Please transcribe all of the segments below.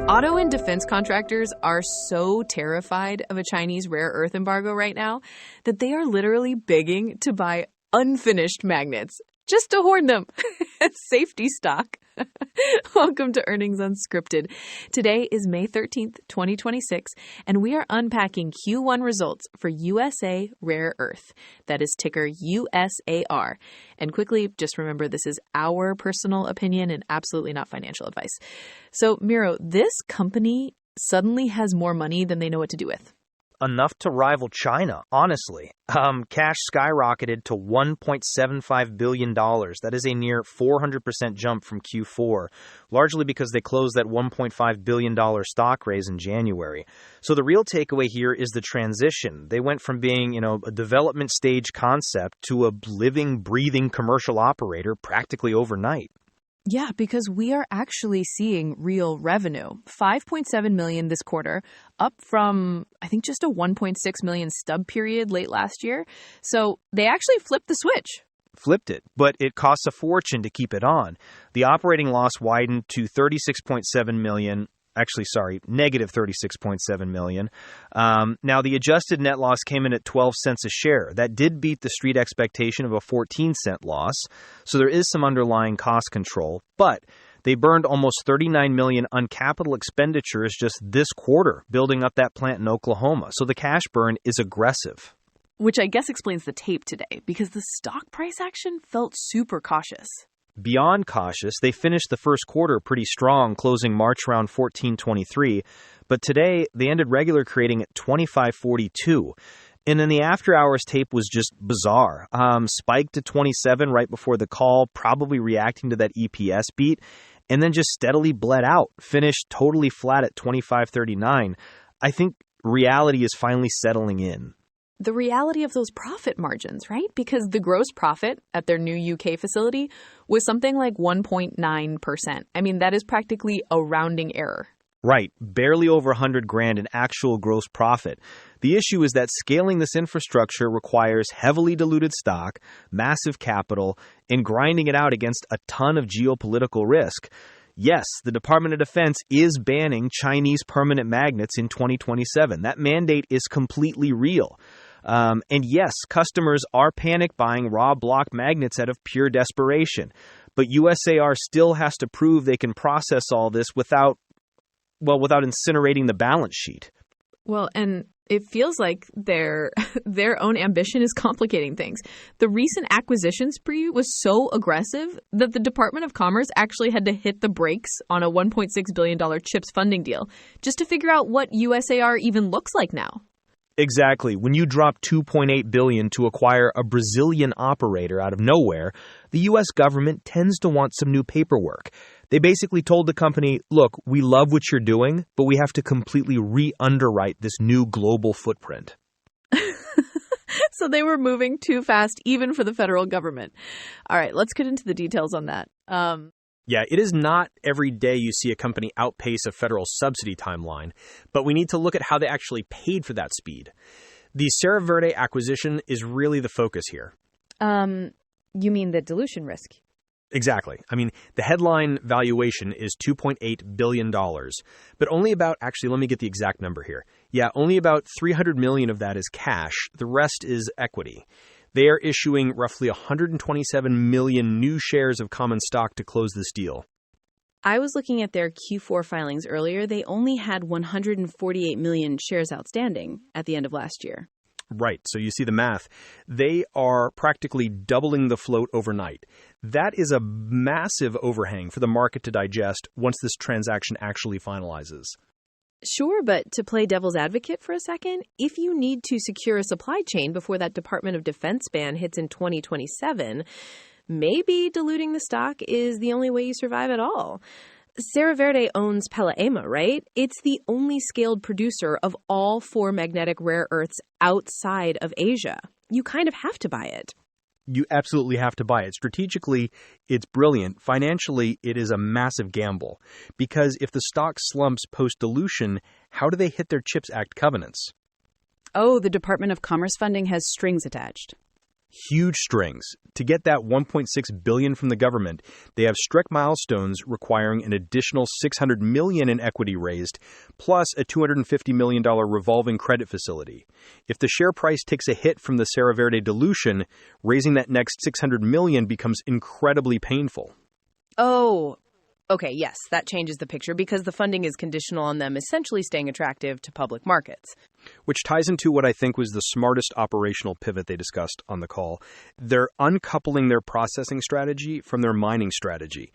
Auto and defense contractors are so terrified of a Chinese rare earth embargo right now that they are literally begging to buy unfinished magnets just to hoard them. Safety stock. Welcome to Earnings Unscripted. Today is May 13th, 2026, and we are unpacking Q1 results for USA Rare Earth. That is ticker USAR. And quickly, just remember this is our personal opinion and absolutely not financial advice. So, Miro, this company suddenly has more money than they know what to do with. Enough to rival China, honestly. Cash skyrocketed to $1.75 billion. That is a near 400% jump from Q4, largely because they closed that $1.5 billion stock raise in January. So the real takeaway here is the transition. They went from being, a development stage concept to a living, breathing commercial operator practically overnight. Yeah, because we are actually seeing real revenue. $5.7 million this quarter, up from, I think, just a $1.6 million stub period late last year. So they actually flipped the switch. Flipped it, but it costs a fortune to keep it on. The operating loss widened to $36.7 million. Actually, sorry, negative $36.7 million. Now, the adjusted net loss came in at 12 cents a share. That did beat the street expectation of a 14-cent loss, so there is some underlying cost control. But they burned almost $39 million on capital expenditures just this quarter, building up that plant in Oklahoma. So the cash burn is aggressive. Which I guess explains the tape today, because the stock price action felt super cautious. Beyond cautious, they finished the first quarter pretty strong, closing March around 14.23, but today they ended regular trading at 25.42. And then the after-hours tape was just bizarre. Spiked to 27 right before the call, probably reacting to that EPS beat, and then just steadily bled out, finished totally flat at 25.39. I think reality is finally settling in. The reality of those profit margins, right? Because the gross profit at their new UK facility was something like 1.9%. I mean, that is practically a rounding error. Right. Barely over $100,000 in actual gross profit. The issue is that scaling this infrastructure requires heavily diluted stock, massive capital, and grinding it out against a ton of geopolitical risk. Yes, the Department of Defense is banning Chinese permanent magnets in 2027. That mandate is completely real. And yes, customers are panic buying raw block magnets out of pure desperation. But USAR still has to prove they can process all this without incinerating the balance sheet. Well, and it feels like their own ambition is complicating things. The recent acquisition spree was so aggressive that the Department of Commerce actually had to hit the brakes on a $1.6 billion CHIPS funding deal just to figure out what USAR even looks like now. Exactly. When you drop $2.8 billion to acquire a Brazilian operator out of nowhere, the U.S. government tends to want some new paperwork. They basically told the company, look, we love what you're doing, but we have to completely re-underwrite this new global footprint. So they were moving too fast, even for the federal government. All right, let's get into the details on that. Yeah, it is not every day you see a company outpace a federal subsidy timeline, but we need to look at how they actually paid for that speed. The Serra Verde acquisition is really the focus here. You mean the dilution risk? Exactly. I mean, the headline valuation is $2.8 billion, but only about, actually, let me get the exact number here. Yeah, only about $300 million of that is cash. The rest is equity. They are issuing roughly 127 million new shares of common stock to close this deal. I was looking at their Q4 filings earlier. They only had 148 million shares outstanding at the end of last year. Right. So you see the math. They are practically doubling the float overnight. That is a massive overhang for the market to digest once this transaction actually finalizes. Sure, but to play devil's advocate for a second, if you need to secure a supply chain before that Department of Defense ban hits in 2027, maybe diluting the stock is the only way you survive at all. Serra Verde owns Pelaema, right? It's the only scaled producer of all 4 magnetic rare earths outside of Asia. You kind of have to buy it. You absolutely have to buy it. Strategically, it's brilliant. Financially, it is a massive gamble. Because if the stock slumps post-dilution, how do they hit their CHIPS Act covenants? Oh, the Department of Commerce funding has strings attached. huge strings. To get that $1.6 billion from the government, they have strict milestones requiring an additional $600 million in equity raised, plus a $250 million revolving credit facility. If the share price takes a hit from the Serra Verde dilution, raising that next $600 million becomes incredibly painful. Oh, okay, yes, that changes the picture because the funding is conditional on them essentially staying attractive to public markets. Which ties into what I think was the smartest operational pivot they discussed on the call. They're uncoupling their processing strategy from their mining strategy.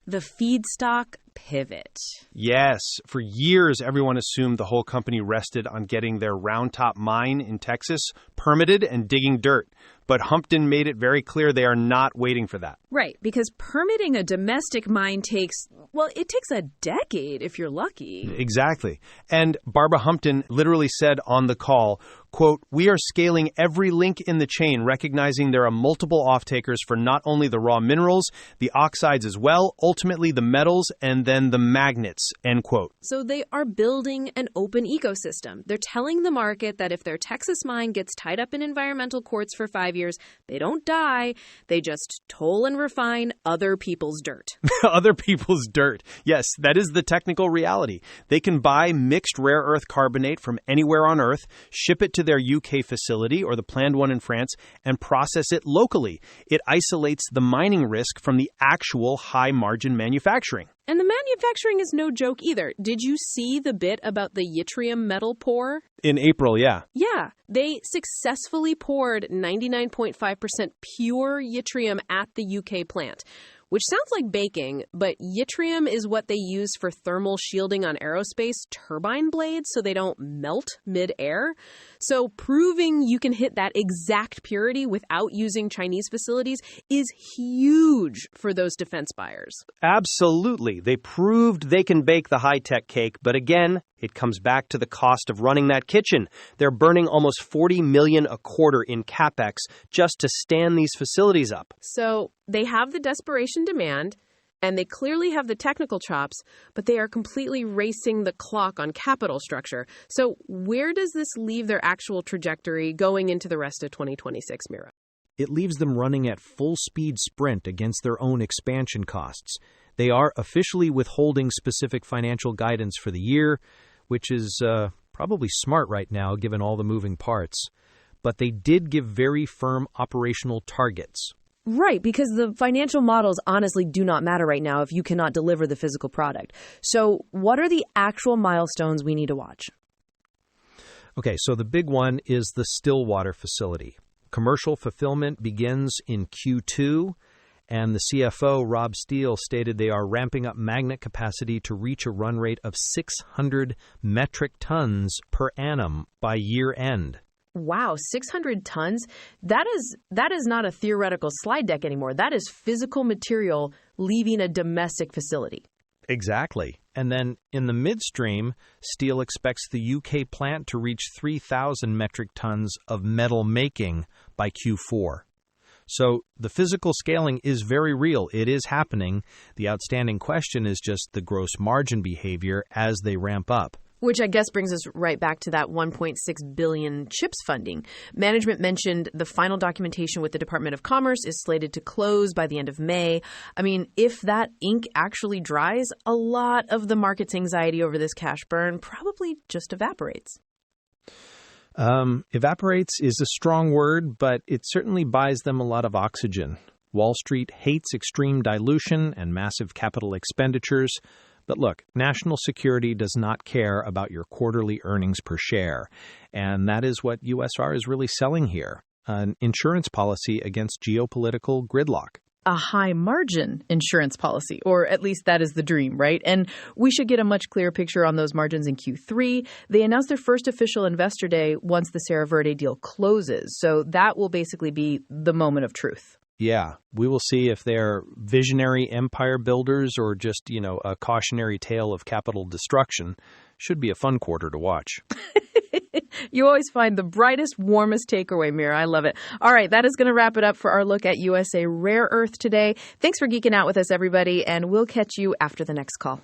The feedstock pivot. Yes, for years everyone assumed the whole company rested on getting their Round Top mine in Texas permitted and digging dirt. But Humpton made it very clear they are not waiting for that. Right, because permitting a domestic mine takes a decade if you're lucky. Exactly. And Barbara Humpton literally said on the call, quote, "We are scaling every link in the chain, recognizing there are multiple off-takers for not only the raw minerals, the oxides as well, ultimately the metals, and then the magnets," end quote. So they are building an open ecosystem. They're telling the market that if their Texas mine gets tied up in environmental courts for 5 years, they don't die. They just toll and refine other people's dirt. Other people's dirt. Yes, that is the technical reality. They can buy mixed rare earth carbonate from anywhere on Earth, ship it to their UK facility or the planned one in France, and process it locally. It isolates the mining risk from the actual high-margin manufacturing. And the manufacturing is no joke either. Did you see the bit about the yttrium metal pour? In April, yeah. Yeah, they successfully poured 99.5% pure yttrium at the UK plant, which sounds like baking, but yttrium is what they use for thermal shielding on aerospace turbine blades so they don't melt mid-air. So proving you can hit that exact purity without using Chinese facilities is huge for those defense buyers. Absolutely. They proved they can bake the high-tech cake, but again, it comes back to the cost of running that kitchen. They're burning almost $40 million a quarter in capex just to stand these facilities up. So they have the desperation demand, and they clearly have the technical chops, but they are completely racing the clock on capital structure. So where does this leave their actual trajectory going into the rest of 2026, Mira? It leaves them running at full speed sprint against their own expansion costs. They are officially withholding specific financial guidance for the year, which is probably smart right now given all the moving parts. But they did give very firm operational targets. Right, because the financial models honestly do not matter right now if you cannot deliver the physical product. So what are the actual milestones we need to watch? Okay, so the big one is the Stillwater facility. Commercial fulfillment begins in Q2, and the CFO, Rob Steele, stated they are ramping up magnet capacity to reach a run rate of 600 metric tons per annum by year end. Wow, 600 tons? That is not a theoretical slide deck anymore. That is physical material leaving a domestic facility. Exactly. And then in the midstream, Steele expects the UK plant to reach 3,000 metric tons of metal making by Q4. So the physical scaling is very real. It is happening. The outstanding question is just the gross margin behavior as they ramp up. Which I guess brings us right back to that $1.6 billion CHIPS funding. Management mentioned the final documentation with the Department of Commerce is slated to close by the end of May. I mean, if that ink actually dries, a lot of the market's anxiety over this cash burn probably just evaporates. Evaporates is a strong word, but it certainly buys them a lot of oxygen. Wall Street hates extreme dilution and massive capital expenditures. But look, national security does not care about your quarterly earnings per share. And that is what USR is really selling here, an insurance policy against geopolitical gridlock. A high-margin insurance policy, or at least that is the dream, right? And we should get a much clearer picture on those margins in Q3. They announced their first official investor day once the Serra Verde deal closes. So that will basically be the moment of truth. Yeah, we will see if they're visionary empire builders or just, a cautionary tale of capital destruction. Should be a fun quarter to watch. You always find the brightest, warmest takeaway, Mira. I love it. All right, that is going to wrap it up for our look at USA Rare Earth today. Thanks for geeking out with us, everybody, and we'll catch you after the next call.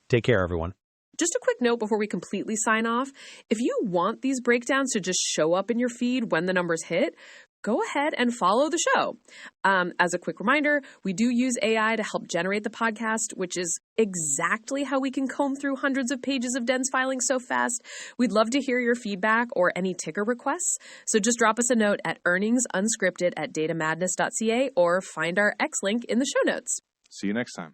Take care, everyone. Just a quick note before we completely sign off. If you want these breakdowns to just show up in your feed when the numbers hit, go ahead and follow the show. As a quick reminder, we do use AI to help generate the podcast, which is exactly how we can comb through hundreds of pages of dense filing so fast. We'd love to hear your feedback or any ticker requests. So just drop us a note at earningsunscripted@datamadness.ca or find our X link in the show notes. See you next time.